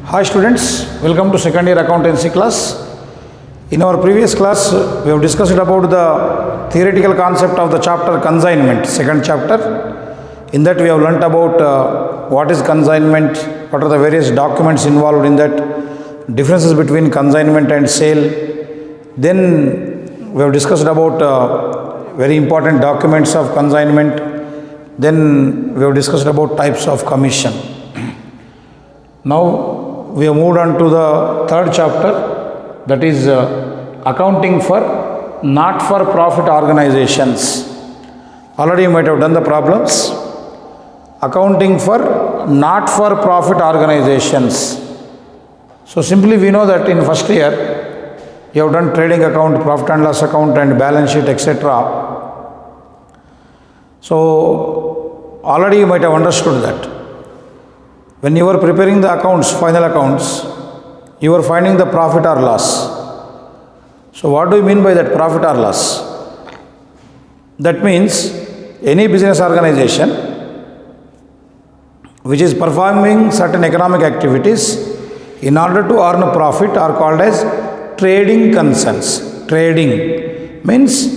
Hi students, welcome to second year accountancy class. In our previous class, we have discussed about the theoretical concept of the chapter consignment, second chapter. In that we have learnt about what is consignment, what are the various documents involved in that, differences between consignment and sale. Then we have discussed about very important documents of consignment. Then we have discussed about types of commission. Now we have moved on to the third chapter, that is accounting for not-for-profit organizations. Already you might have done the problems. Accounting for not-for-profit organizations. So simply we know that in first year you have done trading account, profit and loss account and balance sheet, etc. So already you might have understood that. When you are preparing the accounts, final accounts, you are finding the profit or loss. So what do you mean by that profit or loss? That means any business organization which is performing certain economic activities in order to earn a profit are called as trading concerns. Trading means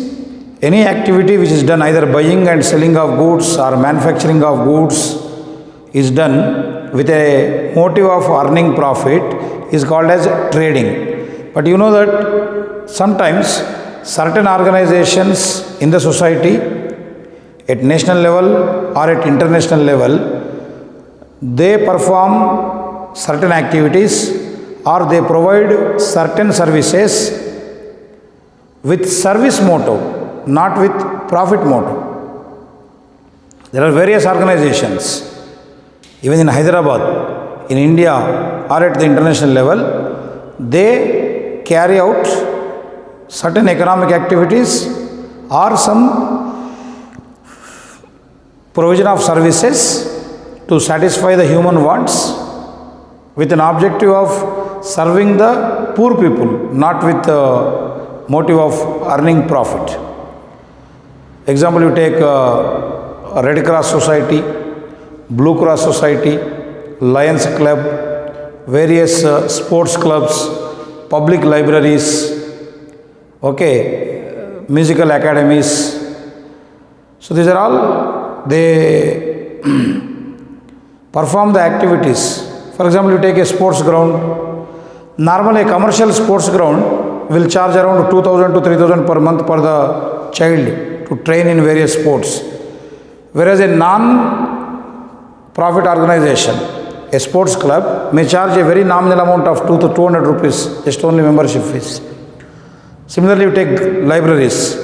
any activity which is done either buying and selling of goods or manufacturing of goods is done with a motive of earning profit is called as trading. But you know that sometimes certain organizations in the society at national level or at international level, they perform certain activities or they provide certain services with service motive, not with profit motive. There are various organizations. Even in Hyderabad, in India or at the international level, they carry out certain economic activities or some provision of services to satisfy the human wants with an objective of serving the poor people, not with the motive of earning profit. Example, you take a Red Cross Society, Blue Cross Society, Lions Club, various sports clubs, public libraries, musical academies. So these are all, they perform the activities. For example, you take a sports ground. Normally a commercial sports ground will charge around 2,000 to 3,000 per month per the child to train in various sports. Whereas a non-profit organization, a sports club, may charge a very nominal amount of 200 to 200 rupees, just only membership fees. Similarly, you take libraries,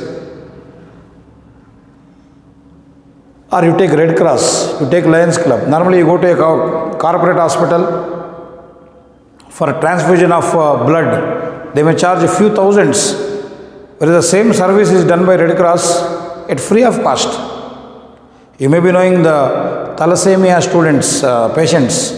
or you take Red Cross, you take Lions Club. Normally you go to a corporate hospital for transfusion of blood. They may charge a few thousands, whereas the same service is done by Red Cross at free of cost. You may be knowing the thalassemia students, patients.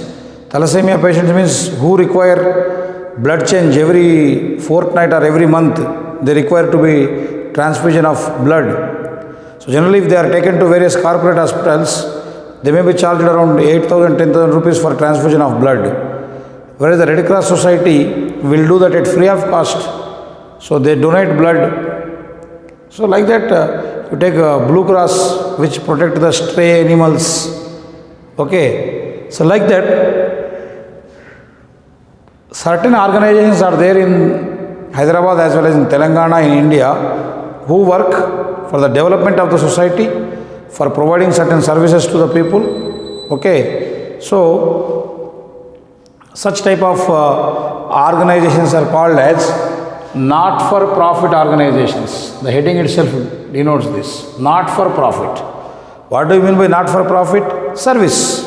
Thalassemia patients means who require blood change every fortnight or every month. They require to be transfusion of blood. So generally if they are taken to various corporate hospitals, they may be charged around 8,000, 10,000 rupees for transfusion of blood. Whereas the Red Cross Society will do that at free of cost. So they donate blood. So like that, you take Blue Cross, which protect the stray animals. So like that, certain organizations are there in Hyderabad as well as in Telangana in India who work for the development of the society, for providing certain services to the people. So such type of organizations are called as not-for-profit organizations. The heading itself denotes this, not-for-profit. What do you mean by not-for-profit? Service.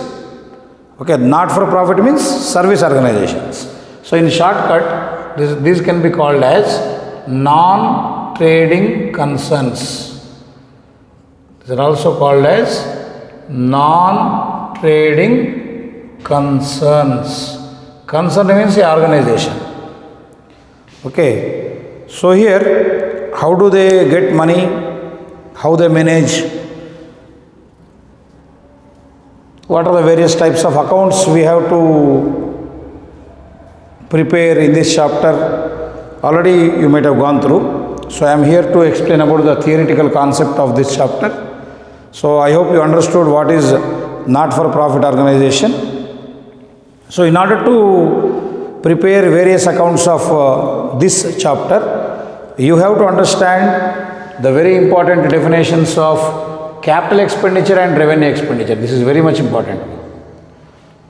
Not-for-profit means service organizations. So in shortcut, these can be called as non-trading concerns. These are also called as non-trading concerns. Concern means the organization. So here, how do they get money? How they manage? What are the various types of accounts we have to prepare in this chapter already you might have gone through. So I am here to explain about the theoretical concept of this chapter. So I hope you understood what is not-for-profit organization. So in order to prepare various accounts of this chapter, you have to understand the very important definitions of capital expenditure and revenue expenditure. This is very much important.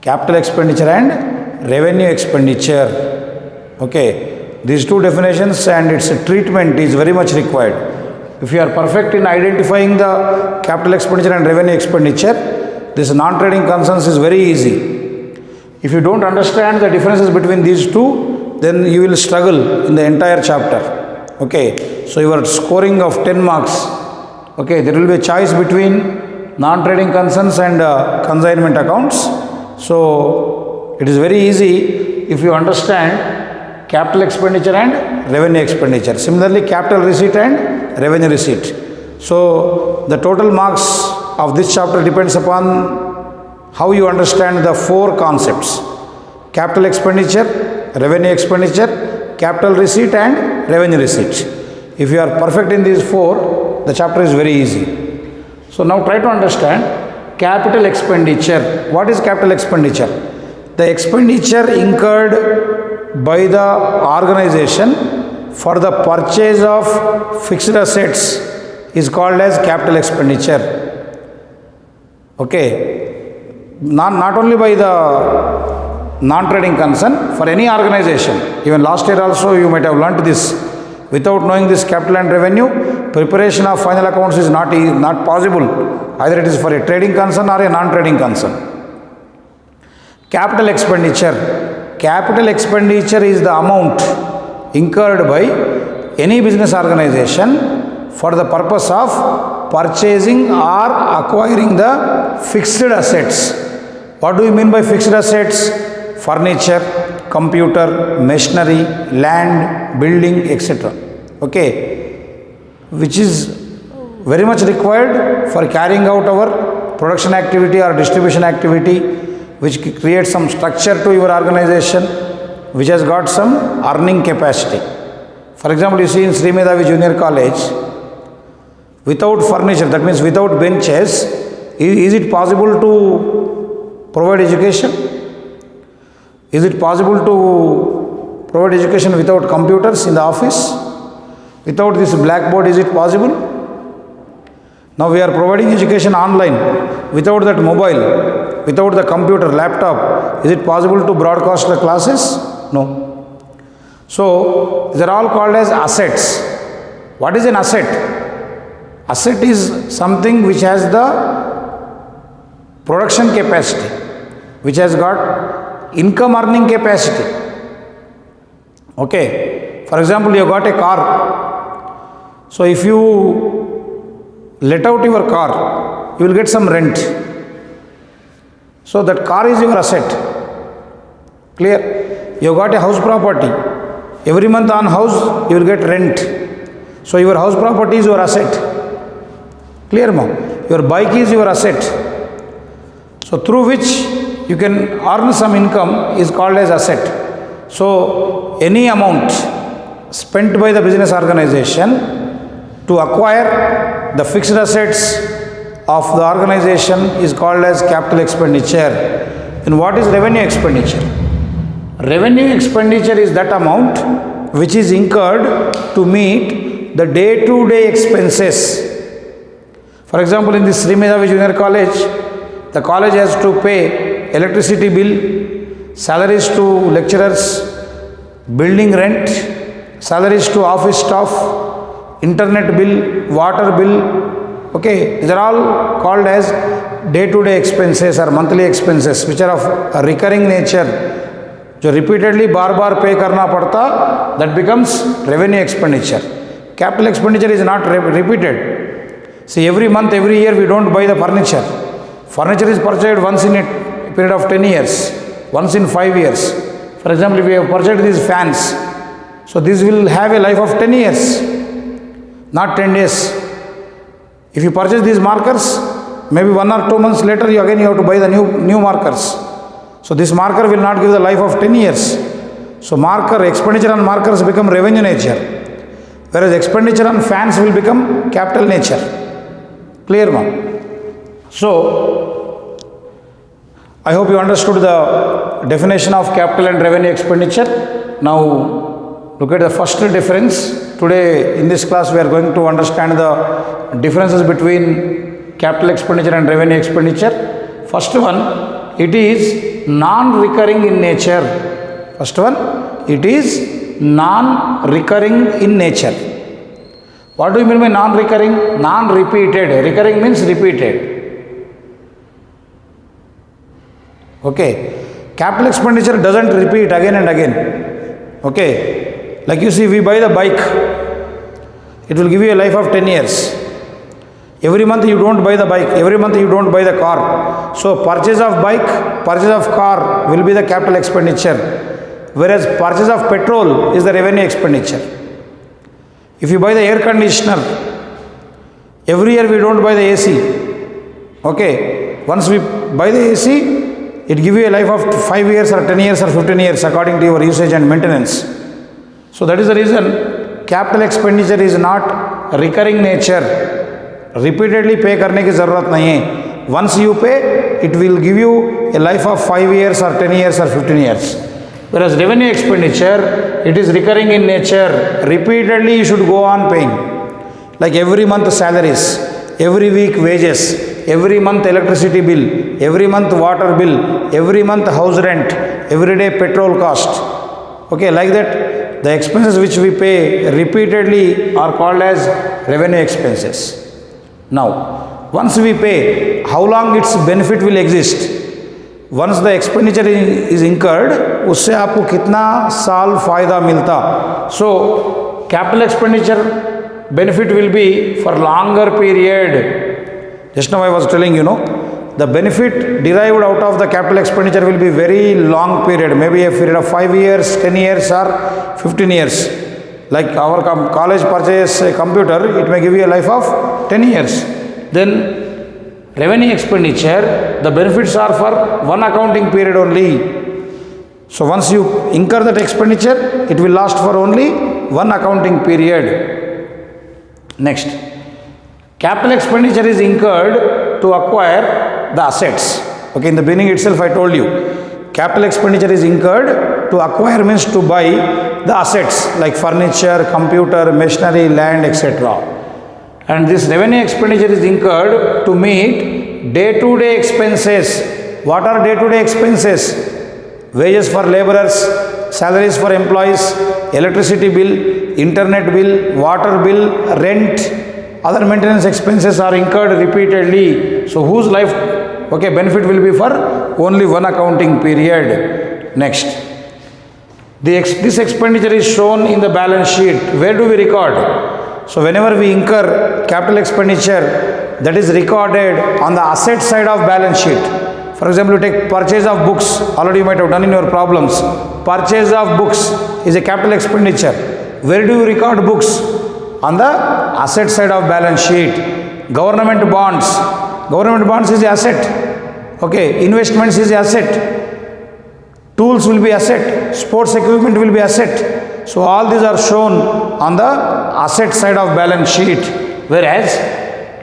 Capital expenditure and revenue expenditure. Okay. These two definitions and its treatment is very much required. If you are perfect in identifying the capital expenditure and revenue expenditure, this non-trading concerns is very easy. If you don't understand the differences between these two, then you will struggle in the entire chapter. Okay, so your scoring of 10 marks, okay, there will be a choice between non-trading concerns and consignment accounts. So it is very easy if you understand capital expenditure and revenue expenditure. Similarly, capital receipt and revenue receipt. So the total marks of this chapter depends upon how you understand the four concepts: capital expenditure, revenue expenditure, capital receipt and revenue receipt. If you are perfect in these four, the chapter is very easy. So now try to understand capital expenditure. What is capital expenditure? The expenditure incurred by the organization for the purchase of fixed assets is called as capital expenditure. Okay, not only by the non-trading concern, for any organization. Even last year also you might have learnt this. Without knowing this capital and revenue, preparation of final accounts is not possible. Either it is for a trading concern or a non-trading concern. Capital expenditure. Capital expenditure is the amount incurred by any business organization for the purpose of purchasing or acquiring the fixed assets. What do you mean by fixed assets? Furniture, computer, machinery, land, building, etc. Okay, which is very much required for carrying out our production activity or distribution activity, which creates some structure to your organization, which has got some earning capacity. For example, you see in Sri Medhavi Junior College, without furniture, that means without benches, is it possible to provide education? Is it possible to provide education without computers in the office? Without this blackboard, is it possible? Now we are providing education online. Without that mobile, without the computer, laptop, is it possible to broadcast the classes? No. So, they are all called as assets. What is an asset? Asset is something which has the production capacity, which has got income earning capacity. Okay. For example, you have got a car. So, if you let out your car, you will get some rent. So that car is your asset. Clear? You have got a house property. Every month on house, you will get rent. So your house property is your asset. Clear, ma'am? Your bike is your asset. So through which you can earn some income is called as asset. So any amount spent by the business organization to acquire the fixed assets of the organization is called as capital expenditure. And what is revenue expenditure? Revenue expenditure is that amount which is incurred to meet the day-to-day expenses. For example, in this Sri Medhavi Junior College, the college has to pay electricity bill, salaries to lecturers, building rent, salaries to office staff, internet bill, water bill. Okay, these are all called as day-to-day expenses or monthly expenses, which are of a recurring nature. जो repeatedly बार pay करना पड़ता, that becomes revenue expenditure. Capital expenditure is not repeated. See, every month, every year we don't buy the furniture. Furniture is purchased once in a period of 10 years, once in 5 years. For example, if we have purchased these fans, so this will have a life of 10 years, not 10 days. If you purchase these markers, maybe 1 or 2 months later, you have to buy the new markers. So this marker will not give the life of 10 years. So expenditure on markers become revenue nature, whereas expenditure on fans will become capital nature. Clear, ma'am? So I hope you understood the definition of capital and revenue expenditure. Now look at the first difference. Today in this class we are going to understand the differences between capital expenditure and revenue expenditure. First one, it is non-recurring in nature. First one, it is non-recurring in nature. What do you mean by non-recurring? Non-repeated. Recurring means repeated. Okay. Capital expenditure doesn't repeat again and again. Okay. Like you see, we buy the bike. It will give you a life of 10 years. Every month you don't buy the bike. Every month you don't buy the car. So purchase of bike, purchase of car will be the capital expenditure. Whereas purchase of petrol is the revenue expenditure. If you buy the air conditioner, every year we don't buy the AC. Okay. Once we buy the AC, it gives you a life of 5 years or 10 years or 15 years according to your usage and maintenance. So that is the reason capital expenditure is not recurring nature. Repeatedly pay करने की ज़रूरत नहीं है. Once you pay, it will give you a life of 5 years or 10 years or 15 years. Whereas revenue expenditure, it is recurring in nature. Repeatedly you should go on paying. Like every month salaries, every week wages, every month electricity bill, every month water bill, every month house rent, every day petrol cost. Okay, like that, the expenses which we pay repeatedly are called as revenue expenses. Now, once we pay, how long its benefit will exist? Once the expenditure is incurred, उससे आपको कितना साल फायदा मिलता? So capital expenditure benefit will be for longer period. Just now I was telling you, the benefit derived out of the capital expenditure will be very long period, maybe a period of 5 years, 10 years or 15 years. Like our college purchase a computer, it may give you a life of 10 years. Then revenue expenditure, the benefits are for one accounting period only. So once you incur that expenditure, it will last for only one accounting period. Next, capital expenditure is incurred to acquire the assets. Okay, in the beginning itself I told you, capital expenditure is incurred to acquire means to buy the assets like furniture, computer, machinery, land, etc. And this revenue expenditure is incurred to meet day-to-day expenses. What are day-to-day expenses? Wages for laborers, salaries for employees, electricity bill, internet bill, water bill, rent, other maintenance expenses are incurred repeatedly. So whose life, benefit will be for only one accounting period. Next, this expenditure is shown in the balance sheet. Where do we record? So whenever we incur capital expenditure, that is recorded on the asset side of balance sheet. For example, you take purchase of books. Already you might have done in your problems. Purchase of books is a capital expenditure. Where do you record books? On the asset side of balance sheet. Government bonds. Government bonds is the asset. Okay, investments is the asset. Tools will be asset. Sports equipment will be asset. So all these are shown on the asset side of balance sheet, whereas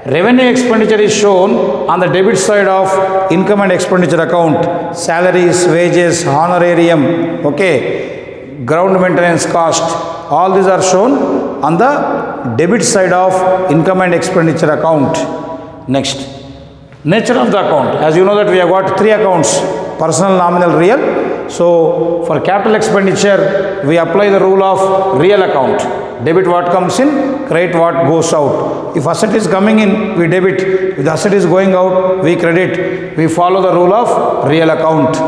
revenue expenditure is shown on the debit side of income and expenditure account. Salaries, wages, honorarium, ground maintenance cost, all these are shown on the debit side of income and expenditure account. Next, nature of the account. As you know that we have got three accounts: personal, nominal, real. So for capital expenditure, we apply the rule of real account. Debit what comes in, credit what goes out. If asset is coming in, we debit. If the asset is going out, we credit. We follow the rule of real account.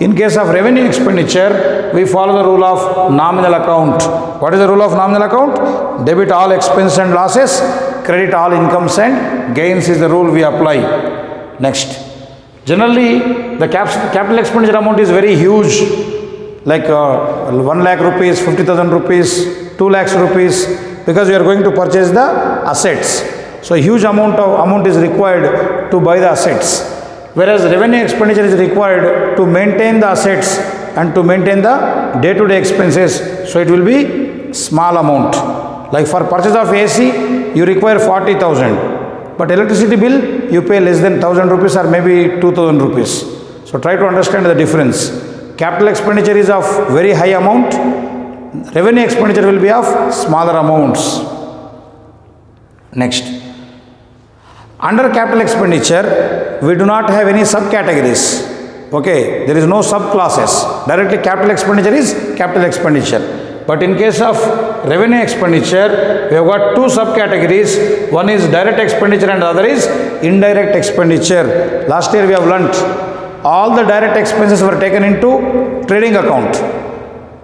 In case of revenue expenditure, we follow the rule of nominal account. What is the rule of nominal account? Debit all expenses and losses, credit all incomes and gains is the rule we apply. Next. Generally, the capital expenditure amount is very huge, like 1 lakh rupees, 50,000 rupees, 2 lakhs rupees, because we are going to purchase the assets. So a huge amount is required to buy the assets. Whereas revenue expenditure is required to maintain the assets and to maintain the day-to-day expenses. So it will be small amount. Like for purchase of AC, you require 40,000. But electricity bill, you pay less than 1,000 rupees or maybe 2,000 rupees. So try to understand the difference. Capital expenditure is of very high amount. Revenue expenditure will be of smaller amounts. Next. Under capital expenditure, we do not have any subcategories. Okay, there is no subclasses. Directly capital expenditure is capital expenditure. But in case of revenue expenditure, we have got two subcategories. One is direct expenditure and the other is indirect expenditure. Last year we have learnt all the direct expenses were taken into trading account.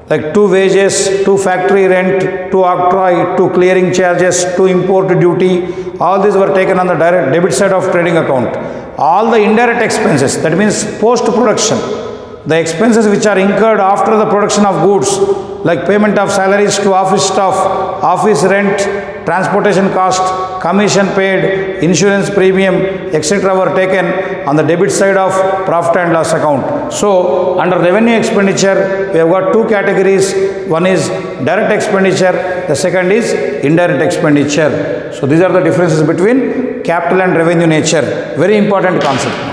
Like to wages, to factory rent, to octroi, to clearing charges, to import duty, all these were taken on the direct debit side of trading account. All the indirect expenses, that means post-production, the expenses which are incurred after the production of goods, like payment of salaries to office staff, office rent, transportation cost, commission paid, insurance premium, etc. were taken on the debit side of profit and loss account. So, under revenue expenditure, we have got two categories. One is direct expenditure, the second is indirect expenditure. So, these are the differences between capital and revenue nature. Very important concept.